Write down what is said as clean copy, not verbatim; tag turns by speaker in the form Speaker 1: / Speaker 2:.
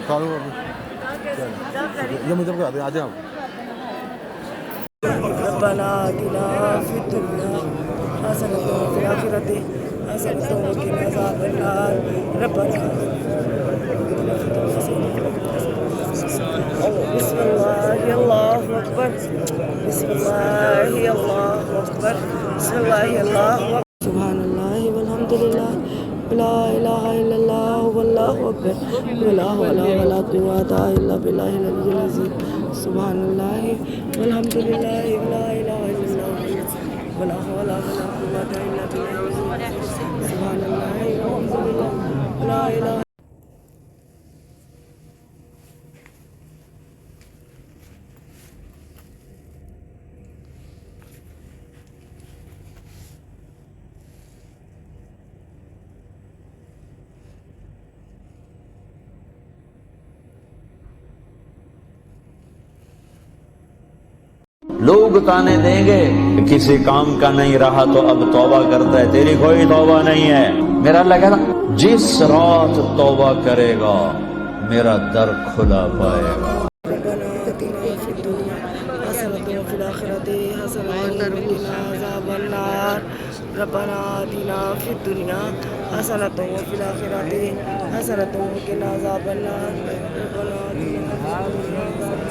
Speaker 1: कानून ये मुझे बता दें, आ जाओ।
Speaker 2: रब्बना आतिना फिद दुनिया हसनतन व फिल आखिरति हसनतन व क़िना अज़ाबन्नार रब्बना बिस्मिल्लाहि अल्लाहु अकबर बिस्मिल्लाहि अल्लाहु अकबर बिस्मिल्लाहि अल्लाहु अकबर सुब्हानल्लाहि वल्हम्दुलिल्लाह वला इलाहा इल्लल्लाह वल्लाहु अकबर वला हौला वला कुव्वता इल्ला बिल्लाहिल अलिय्यिल अज़ीम सुब्हानल्लाहि वल्हम्दुलिल्लाहि वला इलाहा इल्लल्लाह वला हौला वला कुव्वता इल्ला बिल्लाहिल अज़ीम सुब्हानल्लाहि वल्हम्दुलिल्लाह वला इलाहा।
Speaker 3: लोग ताने देंगे किसी काम का नहीं रहा तो अब तौबा करता है, तेरी कोई तौबा नहीं है। मेरा अल्लाह कहता जिस रात तौबा करेगा मेरा दर खुला पाएगा।
Speaker 2: रब्बना आतिना फिद दुनिया हसनतन व फिल आखिरति हसनतन व क़िना अज़ाबन्नार रब्बना आतिना फिद दुनिया हसनतन व फिल आखिरति हसनतन व क़िना अज़ाबन्नार रब्बना आतिना फिद दुनिया